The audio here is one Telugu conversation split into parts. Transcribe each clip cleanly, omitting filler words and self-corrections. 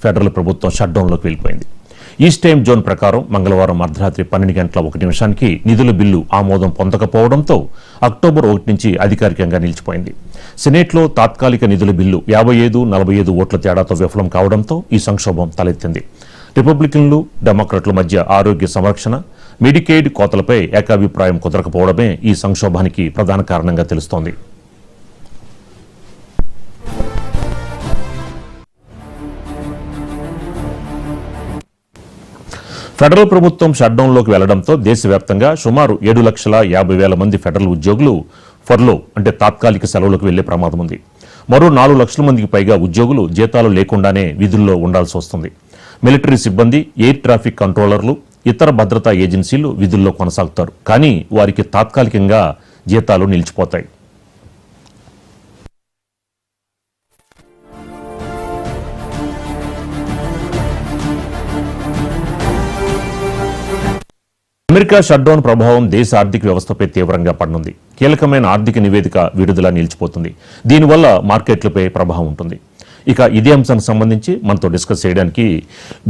ఫెడరల్ ప్రభుత్వం షట్డౌన్లోకి వెళ్లిపోయింది. ఈస్ట్ టైమ్ జోన్ ప్రకారం మంగళవారం అర్ధరాత్రి 12:01 నిధుల బిల్లు ఆమోదం పొందకపోవడంతో అక్టోబర్ 1 నుంచి అధికారికంగా నిలిచిపోయింది. సెనేట్లో తాత్కాలిక నిధుల బిల్లు 55-45 ఓట్ల తేడాతో విఫలం కావడంతో ఈ సంక్షోభం తలెత్తింది. రిపబ్లికన్లు, డెమోక్రాట్ల మధ్య ఆరోగ్య సంరక్షణ, మెడికేడ్ కోతలపై ఏకాభిప్రాయం కుదరకపోవడమే ఈ సంక్షోభానికి ప్రధాన కారణంగా తెలుస్తోంది. ఫెడరల్ ప్రభుత్వం షట్డౌన్లోకి వెళ్లడంతో దేశవ్యాప్తంగా సుమారు 7,50,000 మంది ఫెడరల్ ఉద్యోగులు ఫర్లో అంటే తాత్కాలిక సెలవులకు వెళ్లే ప్రమాదం ఉంది. మరో 4 లక్షల మందికి పైగా ఉద్యోగులు జీతాలు లేకుండానే విధుల్లో ఉండాల్సి వస్తుంది. మిలిటరీ సిబ్బంది, ఎయిర్ ట్రాఫిక్ కంట్రోలర్లు, ఇతర భద్రతా ఏజెన్సీలు విధుల్లో కొనసాగుతారు. కానీ వారికి తాత్కాలికంగా జీతాలు నిలిచిపోతాయి. అమెరికా షట్డౌన్ ప్రభావం దేశ ఆర్థిక వ్యవస్థపై తీవ్రంగా పడనుంది. కీలకమైన ఆర్థిక నివేదిక విడుదల నిలిచిపోతుంది. దీనివల్ల మార్కెట్లపై ప్రభావం ఉంటుంది. ఇక ఇదే అంశానికి సంబంధించి మనతో డిస్కస్ చేయడానికి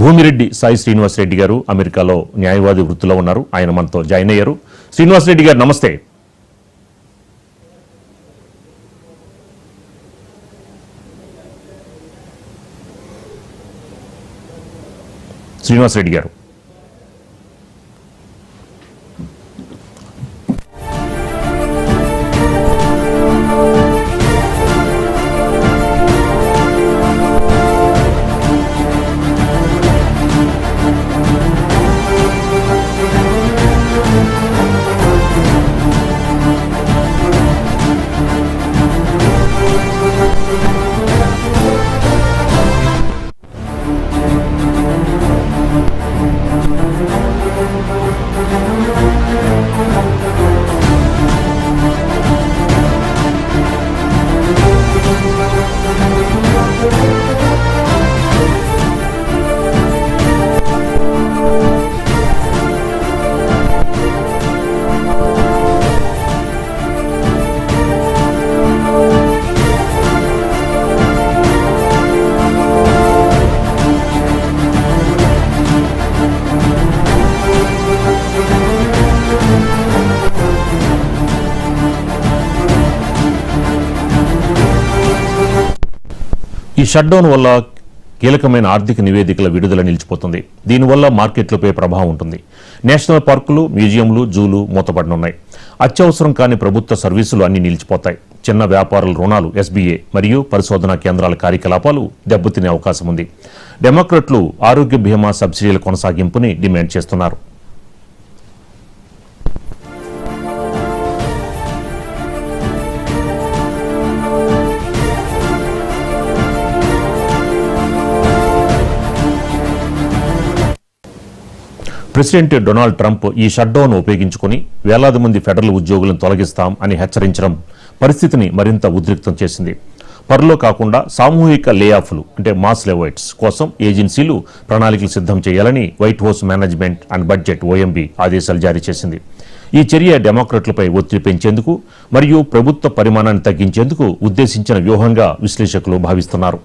భూమిరెడ్డి సాయి శ్రీనివాసరెడ్డి గారు అమెరికాలో న్యాయవాది వృత్తిలో ఉన్నారు. ఆయన మనతో జాయిన్ అయ్యారు. శ్రీనివాసరెడ్డి గారు నమస్తే. శ్రీనివాసరెడ్డి గారు ఈ షట్డౌన్ వల్ల కీలకమైన ఆర్థిక నివేదికల విడుదల నిలిచిపోతుంది. దీనివల్ల మార్కెట్లపై ప్రభావం ఉంటుంది. నేషనల్ పార్కులు, మ్యూజియంలు, జూలు మూతపడనున్నాయి. అత్యవసరం కాని ప్రభుత్వ సర్వీసులు అన్ని నిలిచిపోతాయి. చిన్న వ్యాపారుల రుణాలు, ఎస్బీఏ మరియు పరిశోధనా కేంద్రాల కార్యకలాపాలు దెబ్బతినే అవకాశం ఉంది. డెమోక్రాట్లు ఆరోగ్య బీమా సబ్సిడీల కొనసాగింపుని డిమాండ్ చేస్తున్నారు. ప్రెసిడెంట్ డొనాల్డ్ ట్రంప్ ఈ షట్డౌన్ ఉపయోగించుకుని వేలాది మంది ఫెడరల్ ఉద్యోగులను తొలగిస్తాం అని హెచ్చరించడం పరిస్థితిని మరింత ఉద్రిక్తం చేసింది. పర్లో కాకుండా సామూహిక లేఆఫ్లు అంటే మాస్ లేవైట్స్ కోసం ఏజెన్సీలు ప్రణాళికలు సిద్ధం చేయాలని white house management and budget OMB ఆదేశాలు జారీ చేసింది. ఈ చర్య డెమోక్రాట్లపై ఒత్తిడి పెంచేందుకు మరియు ప్రభుత్వ పరిమాణాన్ని తగ్గించేందుకు ఉద్దేశించిన వ్యూహంగా విశ్లేషకులు భావిస్తున్నారు.